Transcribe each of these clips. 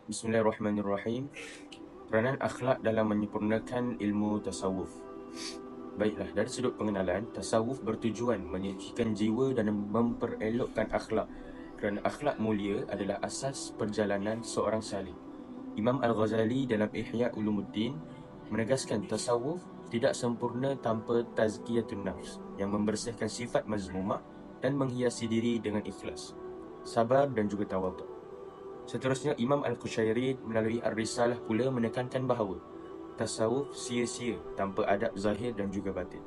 Bismillahirrahmanirrahim. Peranan akhlak dalam menyempurnakan ilmu tasawuf. Baiklah, dari sudut pengenalan, tasawuf bertujuan menyucikan jiwa dan memperelokkan akhlak, kerana akhlak mulia adalah asas perjalanan seorang salih. Imam Al-Ghazali dalam Ihya Ulumuddin menegaskan tasawuf tidak sempurna tanpa tazkiyatun nafs, yang membersihkan sifat mazmumah dan menghiasi diri dengan ikhlas, sabar dan juga tawaduk. Seterusnya, Imam Al-Qushayri melalui Ar-Risalah pula menekankan bahawa tasawuf sia-sia tanpa adab zahir dan juga batin.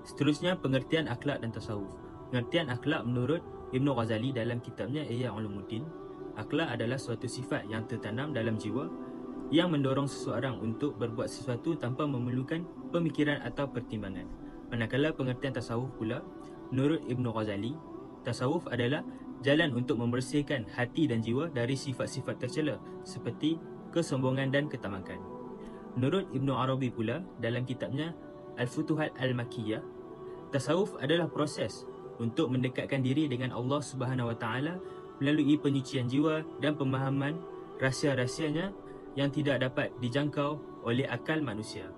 Seterusnya, pengertian akhlak dan tasawuf. Pengertian akhlak menurut Ibn Ghazali dalam kitabnya Ihya Ulumuddin, akhlak adalah suatu sifat yang tertanam dalam jiwa yang mendorong seseorang untuk berbuat sesuatu tanpa memerlukan pemikiran atau pertimbangan. Manakala pengertian tasawuf pula, menurut Ibn Ghazali, tasawuf adalah jalan untuk membersihkan hati dan jiwa dari sifat-sifat tercela seperti kesombongan dan ketamakan. Menurut Ibn Arabi pula, dalam kitabnya Al-Futuhat Al-Makkiyah, tasawuf adalah proses untuk mendekatkan diri dengan Allah Subhanahu Wa Taala melalui penyucian jiwa dan pemahaman rahsia-rahsianya yang tidak dapat dijangkau oleh akal manusia.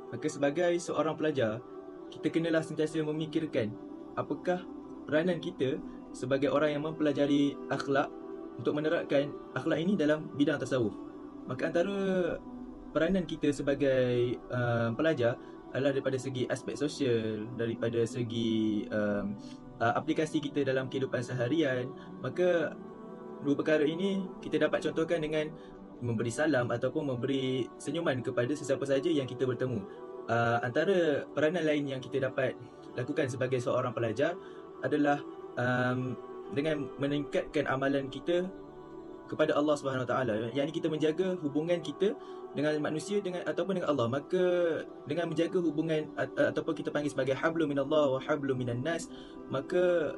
Maka sebagai seorang pelajar, kita kenalah sentiasa memikirkan apakah peranan kita sebagai orang yang mempelajari akhlak untuk menerapkan akhlak ini dalam bidang tasawuf. Maka antara peranan kita sebagai pelajar adalah daripada segi aspek sosial, daripada segi aplikasi kita dalam kehidupan seharian. Maka dua perkara ini kita dapat contohkan dengan memberi salam ataupun memberi senyuman kepada sesiapa saja yang kita bertemu. Antara peranan lain yang kita dapat lakukan sebagai seorang pelajar adalah dengan meningkatkan amalan kita kepada Allah Subhanahu Wa Taala, yakni kita menjaga hubungan kita dengan manusia ataupun dengan Allah. Maka dengan menjaga hubungan ataupun kita panggil sebagai hablum minallah wa hablum minan nas, maka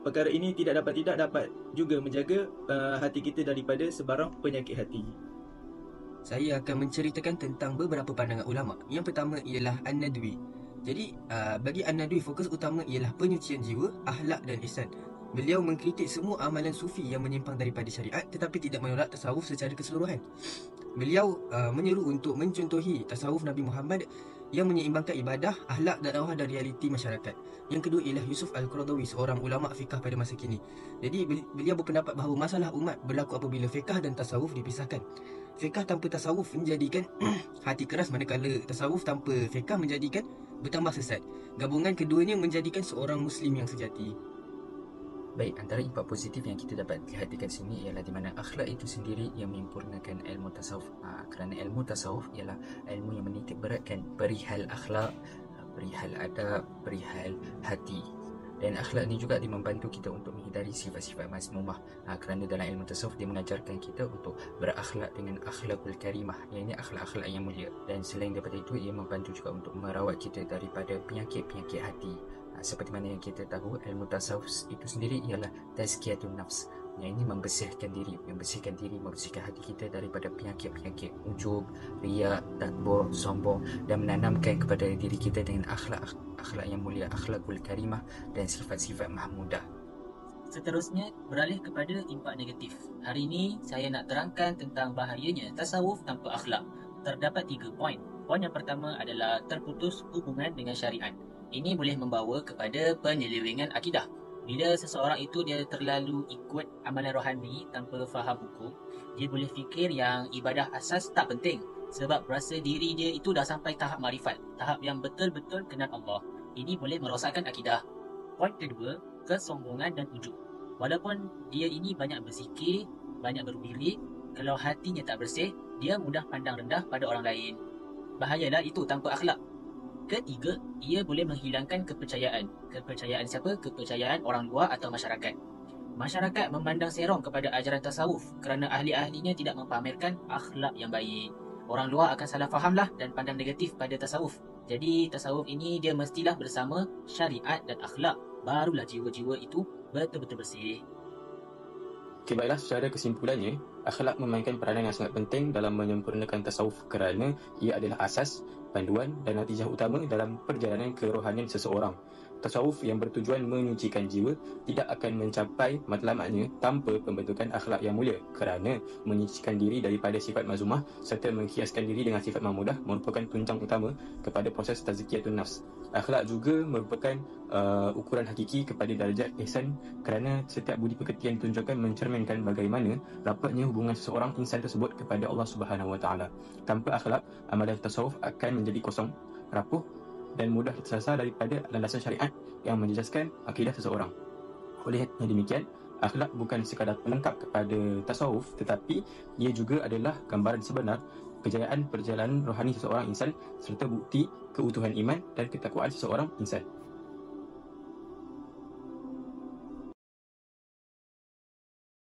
perkara ini tidak dapat juga menjaga hati kita daripada sebarang penyakit hati. Saya akan menceritakan tentang beberapa pandangan ulama. Yang pertama ialah An-Nadwi. Jadi bagi An-Nadwi, fokus utama ialah penyucian jiwa, akhlak dan ihsan. Beliau mengkritik semua amalan sufi yang menyimpang daripada syariat tetapi tidak menolak tasawuf secara keseluruhan. Beliau menyeru untuk mencontohi tasawuf Nabi Muhammad yang menyeimbangkan ibadah, akhlak dan arwah dan realiti masyarakat. Yang kedua ialah Yusuf Al-Qaradawi, seorang ulama fiqah pada masa kini. Jadi beliau berpendapat bahawa masalah umat berlaku apabila fiqah dan tasawuf dipisahkan. Fiqah tanpa tasawuf menjadikan hati keras, manakala tasawuf tanpa fiqah menjadikan bertambah sesat. Gabungan keduanya menjadikan seorang Muslim yang sejati. Baik, antara impak positif yang kita dapat lihat dekat sini ialah di mana akhlak itu sendiri yang menyempurnakan ilmu tasawuf. Kerana ilmu tasawuf ialah ilmu yang menitik beratkan perihal akhlak, perihal adab, perihal hati. Dan akhlak ni juga dia membantu kita untuk menghindari sifat-sifat mazmumah. Kerana dalam ilmu tasawuf dia mengajarkan kita untuk berakhlak dengan akhlakul karimah, iaitu akhlak-akhlak yang mulia. Dan selain daripada itu, ia membantu juga untuk merawat kita daripada penyakit-penyakit hati. Seperti mana yang kita tahu, ilmu tasawuf itu sendiri ialah tazkiyatun nafs, yang ini membersihkan diri, membersihkan hati kita daripada penyakit-penyakit ujub, riak, takbur, sombong, dan menanamkan kepada diri kita dengan akhlak yang mulia, akhlakul karimah dan sifat-sifat mahmudah. Seterusnya, beralih kepada impak negatif. Hari ini saya nak terangkan tentang bahayanya tasawuf tanpa akhlak. Terdapat 3 poin. Poin yang pertama adalah terputus hubungan dengan syariat. Ini boleh membawa kepada penyelewengan akidah. Bila seseorang itu dia terlalu ikut amalan rohani tanpa faham hukum, dia boleh fikir yang ibadah asas tak penting sebab rasa diri dia itu dah sampai tahap marifat, tahap yang betul-betul kenal Allah. Ini boleh merosakkan akidah. Poin kedua, kesombongan dan ujub. Walaupun dia ini banyak berzikir, banyak berwirid, kalau hatinya tak bersih, dia mudah pandang rendah pada orang lain. Bahayalah itu tanpa akhlak. Ketiga, ia boleh menghilangkan kepercayaan. Kepercayaan siapa? Kepercayaan orang luar atau masyarakat. Masyarakat memandang serong kepada ajaran tasawuf kerana ahli-ahlinya tidak mempamerkan akhlak yang baik. Orang luar akan salah fahamlah dan pandang negatif pada tasawuf. Jadi tasawuf ini dia mestilah bersama syariat dan akhlak. Barulah jiwa-jiwa itu betul-betul bersih. Okay, baiklah, secara kesimpulannya, akhlak memainkan peranan yang sangat penting dalam menyempurnakan tasawuf kerana ia adalah asas, panduan dan natijah utama dalam perjalanan kerohanian seseorang. tasawuf yang bertujuan menyucikan jiwa tidak akan mencapai matlamatnya tanpa pembentukan akhlak yang mulia, kerana menyucikan diri daripada sifat mazmumah serta menghiaskan diri dengan sifat mahmudah merupakan tunjang utama kepada proses tazkiyatun nafs. Akhlak juga merupakan ukuran hakiki kepada darjat ihsan, kerana setiap budi pekerti yang ditunjukkan mencerminkan bagaimana rapatnya hubungan seseorang insan tersebut kepada Allah Subhanahu Wa Taala. Tanpa akhlak, amalan tasawuf akan menjadi kosong, rapuh dan mudah tersasar daripada landasan syariat yang menjejaskan akidah seseorang. Oleh demikian, akhlak bukan sekadar pelengkap kepada tasawuf, tetapi ia juga adalah gambaran sebenar kejayaan perjalanan rohani seseorang insan serta bukti keutuhan iman dan ketakwaan seseorang insan.